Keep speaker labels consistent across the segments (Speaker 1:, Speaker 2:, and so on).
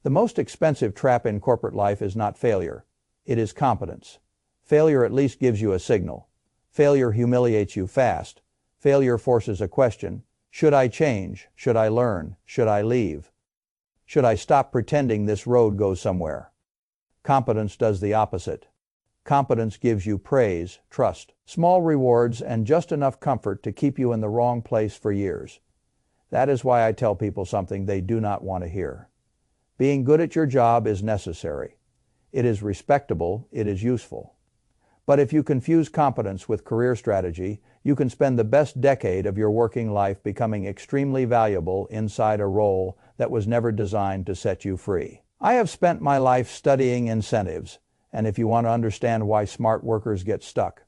Speaker 1: The most expensive trap in corporate life is not failure. It is competence. Failure at least gives you a signal. Failure humiliates you fast. Failure forces a question. Should I change? Should I learn? Should I leave? Should I stop pretending this road goes somewhere? Competence does the opposite. Competence gives you praise, trust, small rewards, and just enough comfort to keep you in the wrong place for years. That is why I tell people something they do not want to hear. Being good at your job is necessary. It is respectable, it is useful. But if you confuse competence with career strategy, you can spend the best decade of your working life becoming extremely valuable inside a role that was never designed to set you free. I have spent my life studying incentives, and if you want to understand why smart workers get stuck,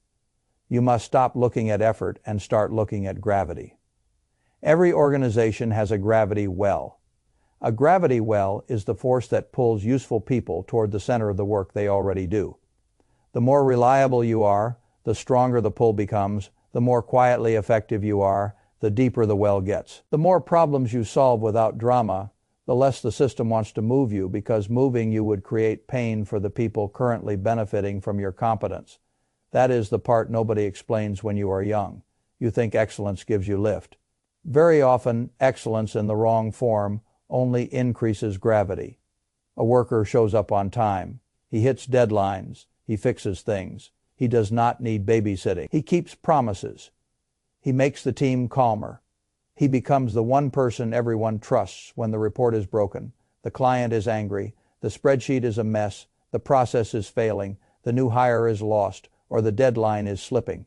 Speaker 1: you must stop looking at effort and start looking at gravity. Every organization has a gravity well. A gravity well is the force that pulls useful people toward the center of the work they already do. The more reliable you are, the stronger the pull becomes. The more quietly effective you are, the deeper the well gets. The more problems you solve without drama, the less the system wants to move you, because moving you would create pain for the people currently benefiting from your competence. That is the part nobody explains when you are young. You think excellence gives you lift. Very often, excellence in the wrong form only increases gravity. A worker shows up on time. He hits deadlines. He fixes things. He does not need babysitting. He keeps promises. He makes the team calmer. He becomes the one person everyone trusts when the report is broken, the client is angry, the spreadsheet is a mess, the process is failing, the new hire is lost, or the deadline is slipping.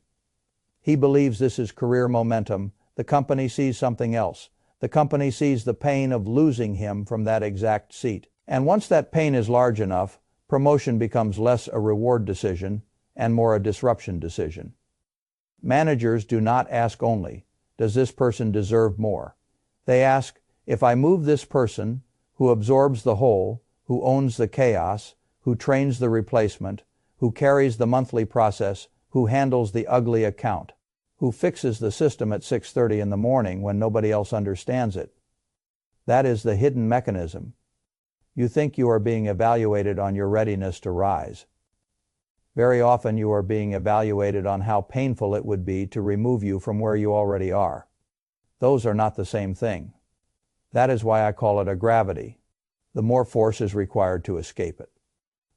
Speaker 1: He believes this is career momentum. The company sees something else. The company sees the pain of losing him from that exact seat. And once that pain is large enough, promotion becomes less a reward decision and more a disruption decision. Managers do not ask only, does this person deserve more? They ask, if I move this person, who absorbs the whole, who owns the chaos, who trains the replacement, who carries the monthly process, who handles the ugly account, who fixes the system at 6:30 in the morning when nobody else understands it. That is the hidden mechanism. You think you are being evaluated on your readiness to rise. Very often you are being evaluated on how painful it would be to remove you from where you already are. Those are not the same thing. That is why I call it a gravity. The more force is required to escape it.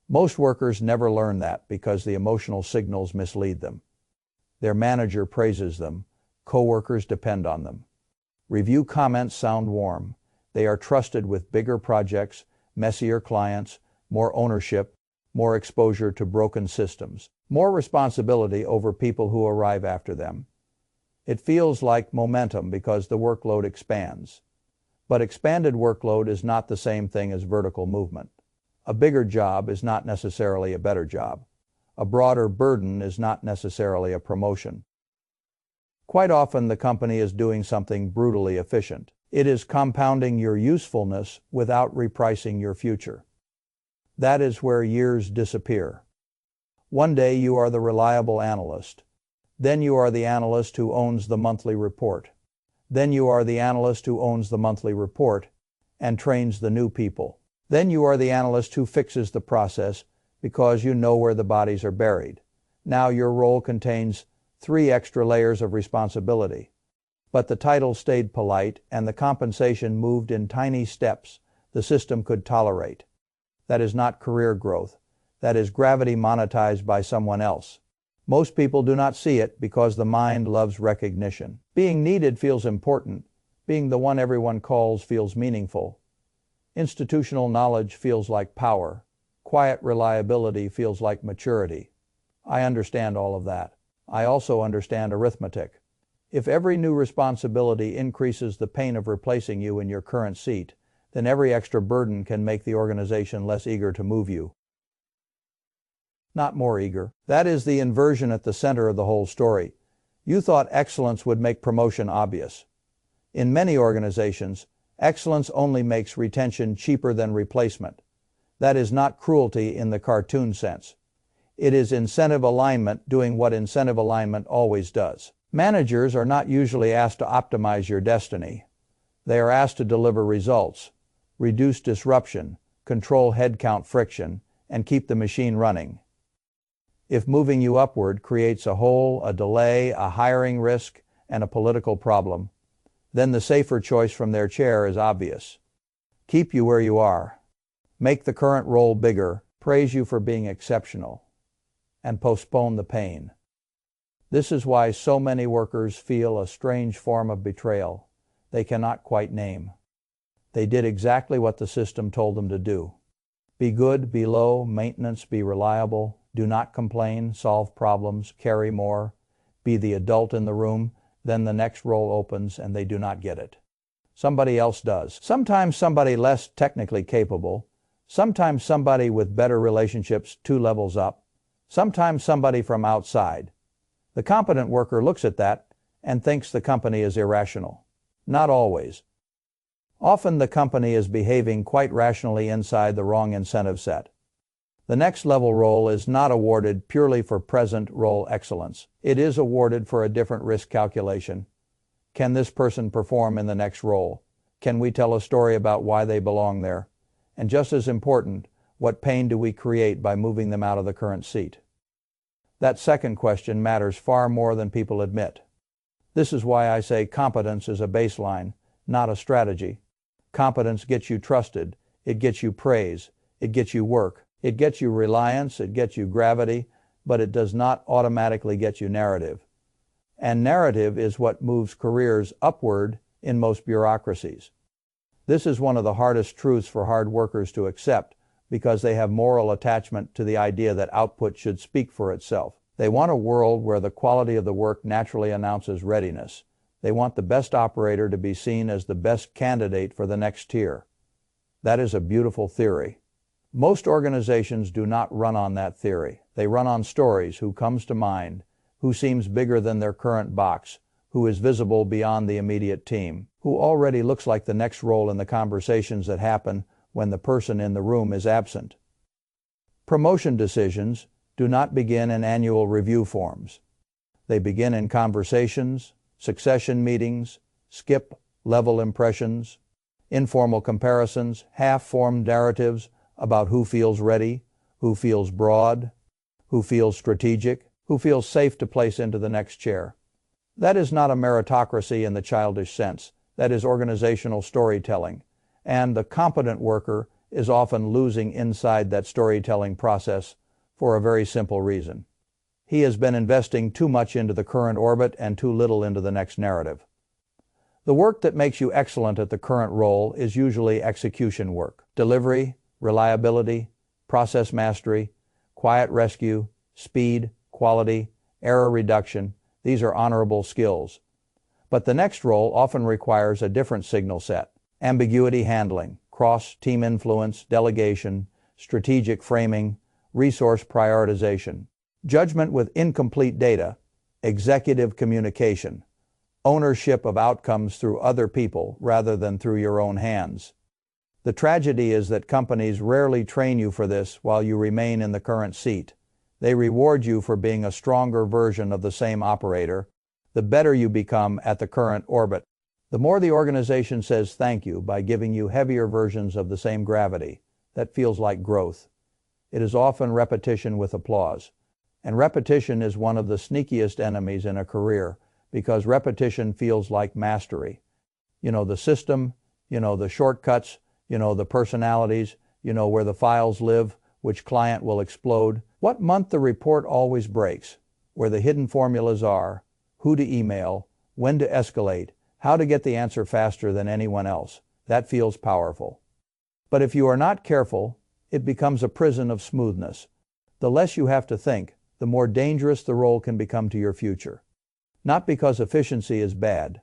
Speaker 1: Most workers never learn that because the emotional signals mislead them. Their manager praises them. Coworkers depend on them. Review comments sound warm. They are trusted with bigger projects, messier clients, more ownership, more exposure to broken systems, more responsibility over people who arrive after them. It feels like momentum because the workload expands. But expanded workload is not the same thing as vertical movement. A bigger job is not necessarily a better job. A broader burden is not necessarily a promotion. Quite often the company is doing something brutally efficient. It is compounding your usefulness without repricing your future. That is where years disappear. One day you are the reliable analyst. Then you are the analyst who owns the monthly report. Then you are the analyst who owns the monthly report and trains the new people. Then you are the analyst who fixes the process because you know where the bodies are buried. Now your role contains 3 extra layers of responsibility. But the title stayed polite and the compensation moved in tiny steps the system could tolerate. That is not career growth. That is gravity monetized by someone else. Most people do not see it because the mind loves recognition. Being needed feels important. Being the one everyone calls feels meaningful. Institutional knowledge feels like power. Quiet reliability feels like maturity. I understand all of that. I also understand arithmetic. If every new responsibility increases the pain of replacing you in your current seat, then every extra burden can make the organization less eager to move you. Not more eager. That is the inversion at the center of the whole story. You thought excellence would make promotion obvious. In many organizations, excellence only makes retention cheaper than replacement. That is not cruelty in the cartoon sense. It is incentive alignment doing what incentive alignment always does. Managers are not usually asked to optimize your destiny. They are asked to deliver results, reduce disruption, control headcount friction, and keep the machine running. If moving you upward creates a hole, a delay, a hiring risk, and a political problem, then the safer choice from their chair is obvious. Keep you where you are. Make the current role bigger, praise you for being exceptional, and postpone the pain. This is why so many workers feel a strange form of betrayal they cannot quite name. They did exactly what the system told them to do. Be good, be low maintenance, be reliable, do not complain, solve problems, carry more, be the adult in the room. Then the next role opens and they do not get it. Somebody else does. Sometimes somebody less technically capable, sometimes somebody with better relationships 2 levels up, sometimes somebody from outside. The competent worker looks at that and thinks the company is irrational. Not always. Often the company is behaving quite rationally inside the wrong incentive set. The next level role is not awarded purely for present role excellence. It is awarded for a different risk calculation. Can this person perform in the next role? Can we tell a story about why they belong there? And just as important, what pain do we create by moving them out of the current seat? That second question matters far more than people admit. This is why I say competence is a baseline, not a strategy. Competence gets you trusted, it gets you praise, it gets you work. It gets you reliance, it gets you gravity, but it does not automatically get you narrative. And narrative is what moves careers upward in most bureaucracies. This is one of the hardest truths for hard workers to accept because they have moral attachment to the idea that output should speak for itself. They want a world where the quality of the work naturally announces readiness. They want the best operator to be seen as the best candidate for the next tier. That is a beautiful theory. Most organizations do not run on that theory. They run on stories: who comes to mind, who seems bigger than their current box, who is visible beyond the immediate team, who already looks like the next role in the conversations that happen when the person in the room is absent. Promotion decisions do not begin in annual review forms. They begin in conversations, succession meetings, skip level impressions, informal comparisons, half-formed narratives about who feels ready, who feels broad, who feels strategic, who feels safe to place into the next chair. That is not a meritocracy in the childish sense. That is organizational storytelling. And the competent worker is often losing inside that storytelling process for a very simple reason. He has been investing too much into the current orbit and too little into the next narrative. The work that makes you excellent at the current role is usually execution work. Delivery, reliability, process mastery, quiet rescue, speed, quality, error reduction. These are honorable skills. But the next role often requires a different signal set: ambiguity handling, cross-team influence, delegation, strategic framing, resource prioritization, judgment with incomplete data, executive communication, ownership of outcomes through other people rather than through your own hands. The tragedy is that companies rarely train you for this while you remain in the current seat. They reward you for being a stronger version of the same operator. The better you become at the current orbit, the more the organization says thank you by giving you heavier versions of the same gravity. That feels like growth. It is often repetition with applause. And repetition is one of the sneakiest enemies in a career because repetition feels like mastery. You know the system, you know the shortcuts, you know the personalities, you know where the files live, which client will explode, what month the report always breaks, where the hidden formulas are, who to email, when to escalate, how to get the answer faster than anyone else. That feels powerful. But if you are not careful, it becomes a prison of smoothness. The less you have to think, the more dangerous the role can become to your future. Not because efficiency is bad.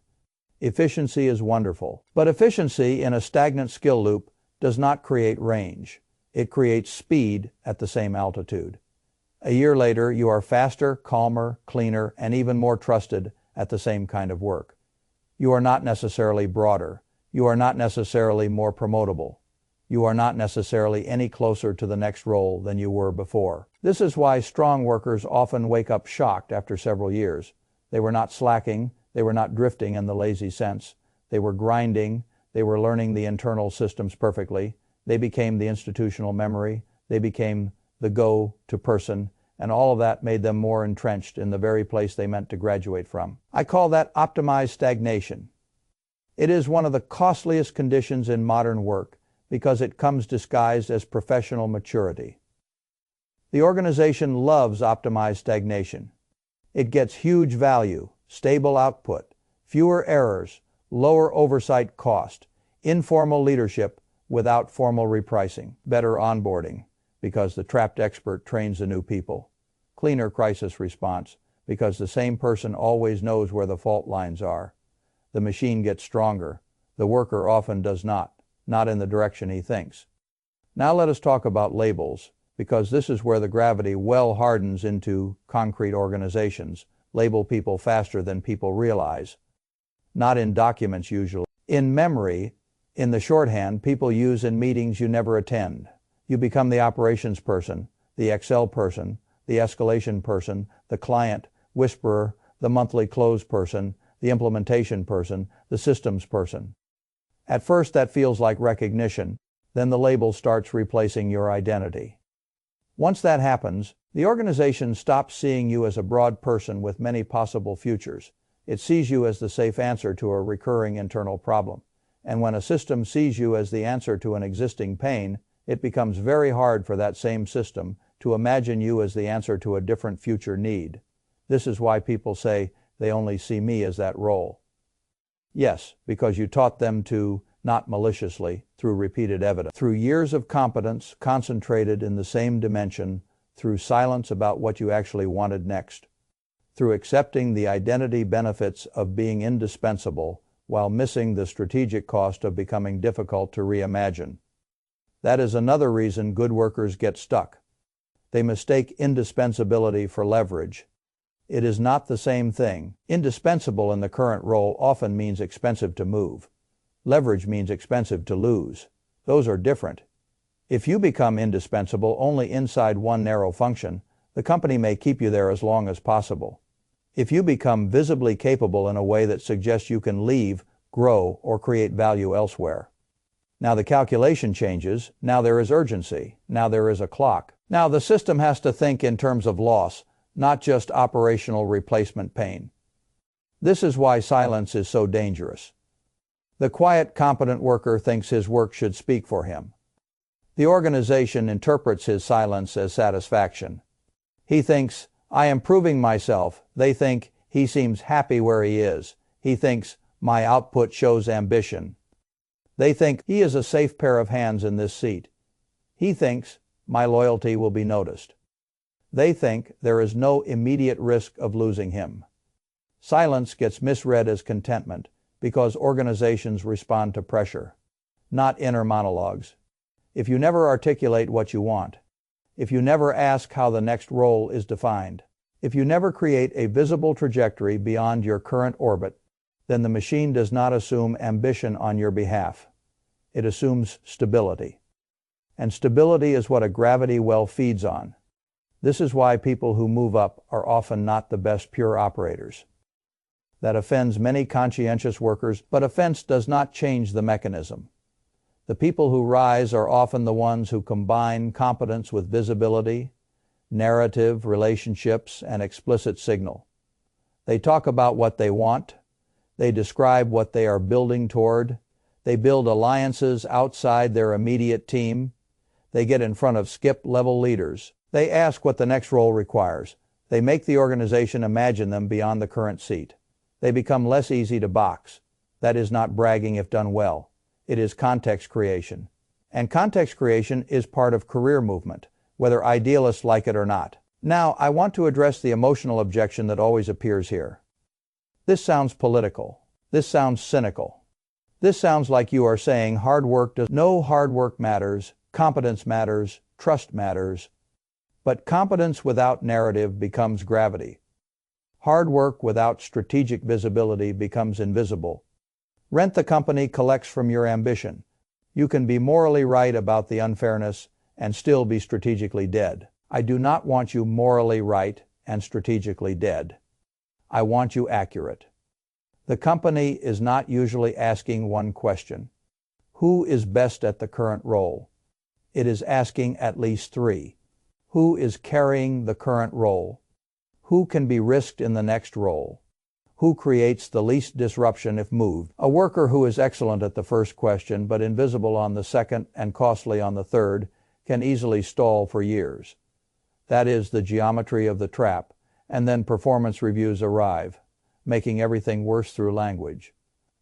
Speaker 1: Efficiency is wonderful. But efficiency in a stagnant skill loop does not create range. It creates speed at the same altitude. A year later, you are faster, calmer, cleaner, and even more trusted at the same kind of work. You are not necessarily broader. You are not necessarily more promotable. You are not necessarily any closer to the next role than you were before. This is why strong workers often wake up shocked after several years. They were not slacking. They were not drifting in the lazy sense. They were grinding. They were learning the internal systems perfectly. They became the institutional memory. They became the go-to person, and all of that made them more entrenched in the very place they meant to graduate from. I call that optimized stagnation. It is one of the costliest conditions in modern work because it comes disguised as professional maturity. The organization loves optimized stagnation. It gets huge value, stable output, fewer errors, lower oversight cost, informal leadership without formal repricing, better onboarding because the trapped expert trains the new people, cleaner crisis response because the same person always knows where the fault lines are. The machine gets stronger. The worker often does not in the direction he thinks. Now let us talk about labels, because this is where the gravity well hardens into concrete organizations. Label people faster than people realize. Not in documents usually. In memory, in the shorthand people use in meetings you never attend. You become the operations person, the Excel person, the escalation person, the client whisperer, the monthly close person, the implementation person, the systems person. At first that feels like recognition, then the label starts replacing your identity. Once that happens, the organization stops seeing you as a broad person with many possible futures. It sees you as the safe answer to a recurring internal problem. And when a system sees you as the answer to an existing pain, it becomes very hard for that same system to imagine you as the answer to a different future need. This is why people say they only see me as that role. Yes, because you taught them to, not maliciously, through repeated evidence, through years of competence concentrated in the same dimension, through silence about what you actually wanted next, through accepting the identity benefits of being indispensable while missing the strategic cost of becoming difficult to reimagine. That is another reason good workers get stuck. They mistake indispensability for leverage. It is not the same thing. Indispensable in the current role often means expensive to move. Leverage means expensive to lose. Those are different. If you become indispensable only inside one narrow function, the company may keep you there as long as possible. If you become visibly capable in a way that suggests you can leave, grow, or create value elsewhere. Now the calculation changes. Now there is urgency. Now there is a clock. Now the system has to think in terms of loss, not just operational replacement pain. This is why silence is so dangerous. The quiet, competent worker thinks his work should speak for him. The organization interprets his silence as satisfaction. He thinks, I am proving myself. They think, he seems happy where he is. He thinks, my output shows ambition. They think, he is a safe pair of hands in this seat. He thinks, my loyalty will be noticed. They think there is no immediate risk of losing him. Silence gets misread as contentment because organizations respond to pressure, not inner monologues. If you never articulate what you want, if you never ask how the next role is defined, if you never create a visible trajectory beyond your current orbit, then the machine does not assume ambition on your behalf. It assumes stability. And stability is what a gravity well feeds on. This is why people who move up are often not the best pure operators. That offends many conscientious workers, but offense does not change the mechanism. The people who rise are often the ones who combine competence with visibility, narrative, relationships, and explicit signal. They talk about what they want. They describe what they are building toward. They build alliances outside their immediate team. They get in front of skip-level leaders. They ask what the next role requires. They make the organization imagine them beyond the current seat. They become less easy to box. That is not bragging if done well. It is context creation. And context creation is part of career movement, whether idealists like it or not. Now, I want to address the emotional objection that always appears here. This sounds political. This sounds cynical. This sounds like you are saying hard work does. No, hard work matters, competence matters, trust matters. But competence without narrative becomes gravity. Hard work without strategic visibility becomes invisible. Rent the company collects from your ambition. You can be morally right about the unfairness and still be strategically dead. I do not want you morally right and strategically dead. I want you accurate. The company is not usually asking one question. Who is best at the current role? It is asking at least three. Who is carrying the current role? Who can be risked in the next role? Who creates the least disruption if moved? A worker who is excellent at the first question but invisible on the second and costly on the third can easily stall for years. That is the geometry of the trap, and then performance reviews arrive, making everything worse through language.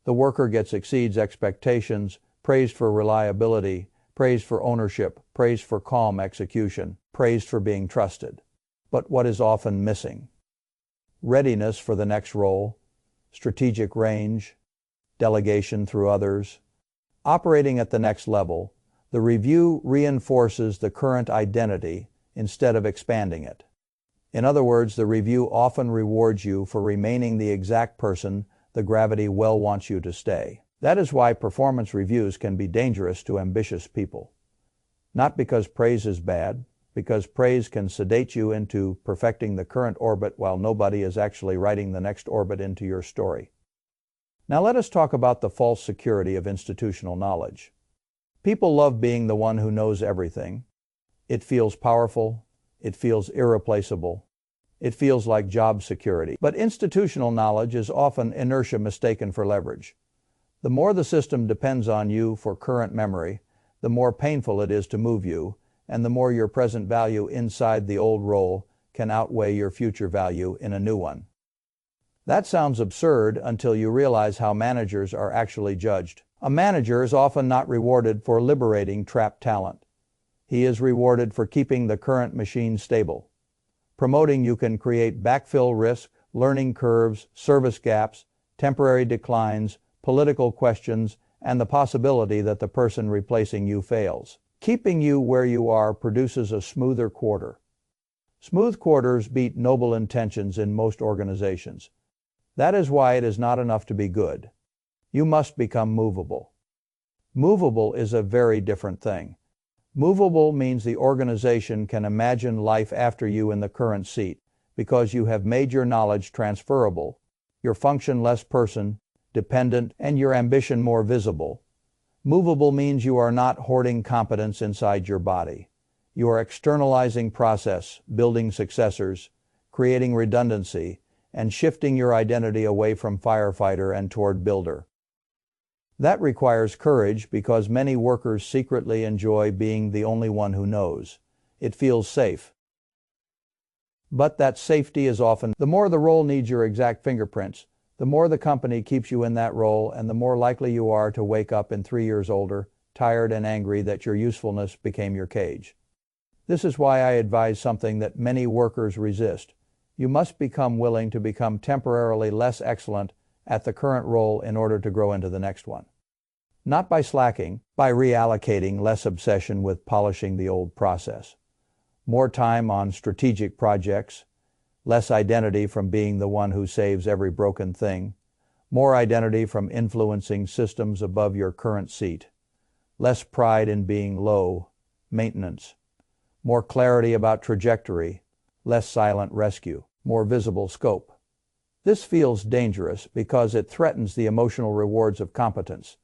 Speaker 1: The worker exceeds expectations, praised for reliability, praised for ownership, praised for calm execution, praised for being trusted. But what is often missing? Readiness for the next role, strategic range, delegation through others. Operating at the next level, the review reinforces the current identity instead of expanding it. In other words, the review often rewards you for remaining the exact person the gravity well wants you to stay. That is why performance reviews can be dangerous to ambitious people. Not because praise is bad, because praise can sedate you into perfecting the current orbit while nobody is actually writing the next orbit into your story. Now let us talk about the false security of institutional knowledge. People love being the one who knows everything. It feels powerful. It feels irreplaceable. It feels like job security. But institutional knowledge is often inertia mistaken for leverage. The more the system depends on you for current memory, the more painful it is to move you, and the more your present value inside the old role can outweigh your future value in a new one. That sounds absurd until you realize how managers are actually judged. A manager is often not rewarded for liberating trapped talent. He is rewarded for keeping the current machine stable. Promoting you can create backfill risk, learning curves, service gaps, temporary declines, political questions, and the possibility that the person replacing you fails. Keeping you where you are produces a smoother quarter. Smooth quarters beat noble intentions in most organizations. That is why it is not enough to be good. You must become movable. Movable is a very different thing. Movable means the organization can imagine life after you in the current seat, because you have made your knowledge transferable, your function less person-dependent, and your ambition more visible. Movable means you are not hoarding competence inside your body. You are externalizing process, building successors, creating redundancy, and shifting your identity away from firefighter and toward builder. That requires courage because many workers secretly enjoy being the only one who knows. It feels safe. But that safety is often, the more the role needs your exact fingerprints, the more the company keeps you in that role, and the more likely you are to wake up in 3 years older, tired and angry that your usefulness became your cage. This is why I advise something that many workers resist. You must become willing to become temporarily less excellent at the current role in order to grow into the next one. Not by slacking, by reallocating less obsession with polishing the old process. More time on strategic projects, less identity from being the one who saves every broken thing, more identity from influencing systems above your current seat, less pride in being low, maintenance, more clarity about trajectory, less silent rescue, more visible scope. This feels dangerous because it threatens the emotional rewards of competence.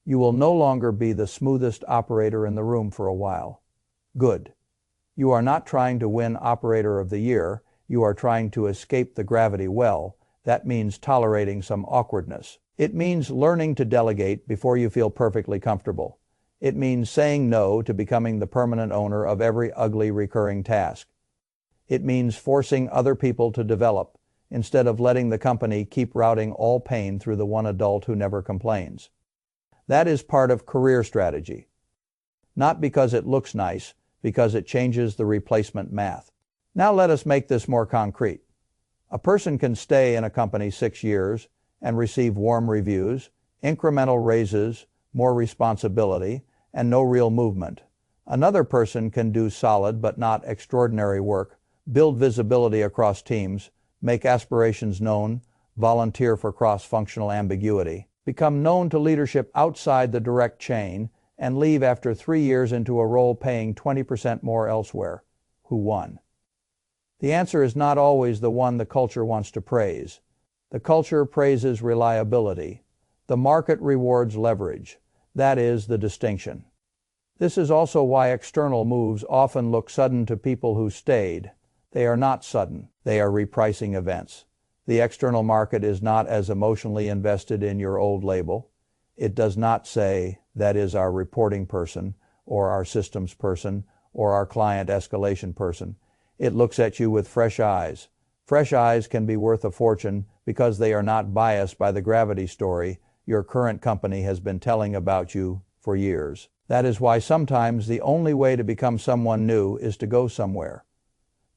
Speaker 1: You will no longer be the smoothest operator in the room for a while. Good. You are not trying to win Operator of the Year. You are trying to escape the gravity well. That means tolerating some awkwardness. It means learning to delegate before you feel perfectly comfortable. It means saying no to becoming the permanent owner of every ugly recurring task. It means forcing other people to develop instead of letting the company keep routing all pain through the one adult who never complains. That is part of career strategy. Not because it looks nice, because it changes the replacement math. Now let us make this more concrete. A person can stay in a company 6 years and receive warm reviews, incremental raises, more responsibility, and no real movement. Another person can do solid but not extraordinary work, build visibility across teams, make aspirations known, volunteer for cross-functional ambiguity, become known to leadership outside the direct chain, and leave after 3 years into a role paying 20% more elsewhere. Who won? The answer is not always the one the culture wants to praise. The culture praises reliability. The market rewards leverage. That is the distinction. This is also why external moves often look sudden to people who stayed. They are not sudden. They are repricing events. The external market is not as emotionally invested in your old label. It does not say, that is our reporting person, or our systems person, or our client escalation person. It looks at you with fresh eyes. Fresh eyes can be worth a fortune because they are not biased by the gravity story your current company has been telling about you for years. That is why sometimes the only way to become someone new is to go somewhere.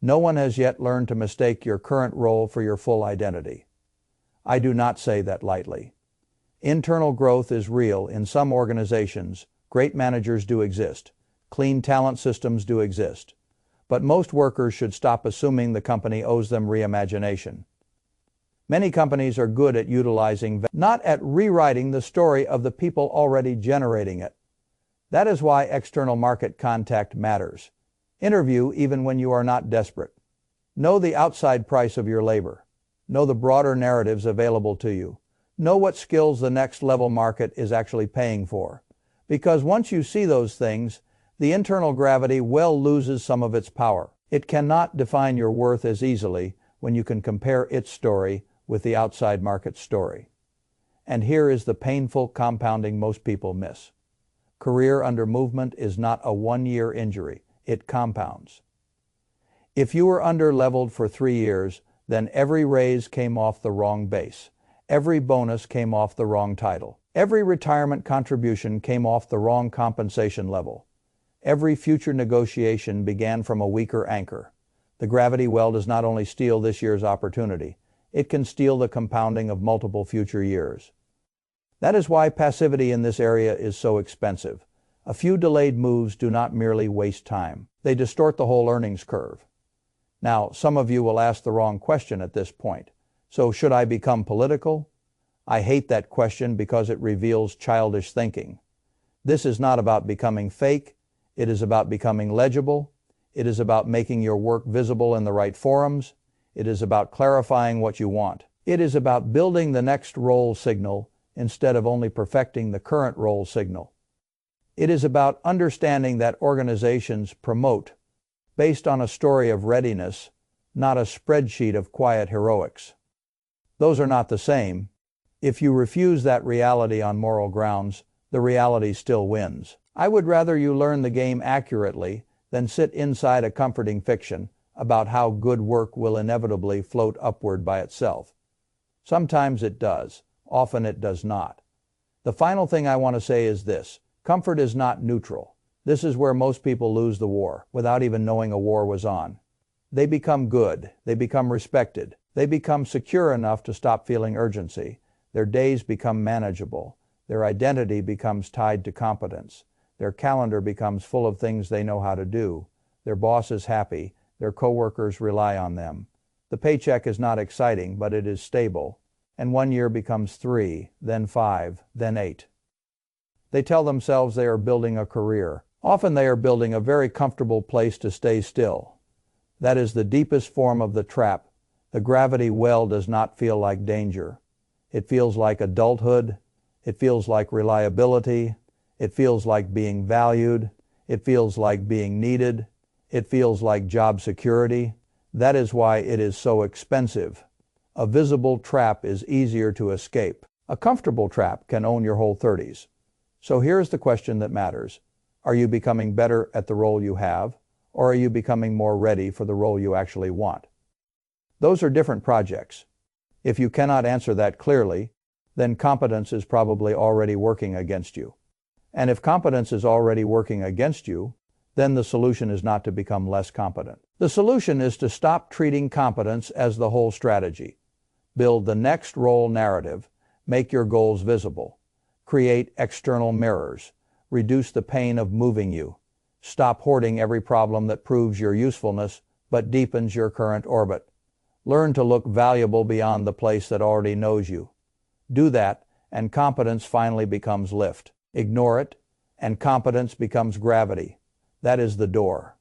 Speaker 1: No one has yet learned to mistake your current role for your full identity. I do not say that lightly. Internal growth is real in some organizations. Great managers do exist. Clean talent systems do exist. But most workers should stop assuming the company owes them reimagination. Many companies are good at utilizing, not at rewriting the story of the people already generating it. That is why external market contact matters. Interview even when you are not desperate. Know the outside price of your labor. Know the broader narratives available to you. Know what skills the next level market is actually paying for. Because once you see those things, the internal gravity well loses some of its power. It cannot define your worth as easily when you can compare its story with the outside market story. And here is the painful compounding most people miss. Career under movement is not a one-year injury. It compounds. If you were under-leveled for 3 years, then every raise came off the wrong base. Every bonus came off the wrong title. Every retirement contribution came off the wrong compensation level. Every future negotiation began from a weaker anchor. The gravity well does not only steal this year's opportunity, it can steal the compounding of multiple future years. That is why passivity in this area is so expensive. A few delayed moves do not merely waste time. They distort the whole earnings curve. Now, some of you will ask the wrong question at this point. So, should I become political? I hate that question because it reveals childish thinking. This is not about becoming fake. It is about becoming legible. It is about making your work visible in the right forums. It is about clarifying what you want. It is about building the next role signal instead of only perfecting the current role signal. It is about understanding that organizations promote based on a story of readiness, not a spreadsheet of quiet heroics. Those are not the same. If you refuse that reality on moral grounds, the reality still wins. I would rather you learn the game accurately than sit inside a comforting fiction about how good work will inevitably float upward by itself. Sometimes it does, often it does not. The final thing I want to say is this: comfort is not neutral. This is where most people lose the war, without even knowing a war was on. They become good, they become respected, they become secure enough to stop feeling urgency. Their days become manageable. Their identity becomes tied to competence. Their calendar becomes full of things they know how to do. Their boss is happy. Their coworkers rely on them. The paycheck is not exciting, but it is stable. And 1 year becomes 3, then 5, then 8. They tell themselves they are building a career. Often they are building a very comfortable place to stay still. That is the deepest form of the trap. The gravity well does not feel like danger. It feels like adulthood. It feels like reliability. It feels like being valued. It feels like being needed. It feels like job security. That is why it is so expensive. A visible trap is easier to escape. A comfortable trap can own your whole 30s. So here's the question that matters. Are you becoming better at the role you have, or are you becoming more ready for the role you actually want? Those are different projects. If you cannot answer that clearly, then competence is probably already working against you. And if competence is already working against you, then the solution is not to become less competent. The solution is to stop treating competence as the whole strategy. Build the next role narrative, make your goals visible, create external mirrors, reduce the pain of moving you, stop hoarding every problem that proves your usefulness but deepens your current orbit. Learn to look valuable beyond the place that already knows you. Do that, and competence finally becomes lift. Ignore it, and competence becomes gravity. That is the door.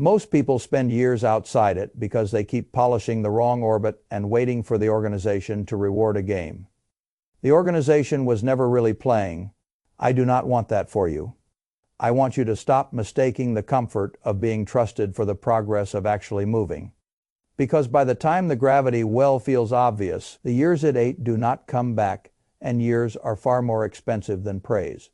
Speaker 1: Most people spend years outside it because they keep polishing the wrong orbit and waiting for the organization to reward a game. The organization was never really playing. I do not want that for you. I want you to stop mistaking the comfort of being trusted for the progress of actually moving. Because by the time the gravity well feels obvious, the years it ate do not come back, and years are far more expensive than praise.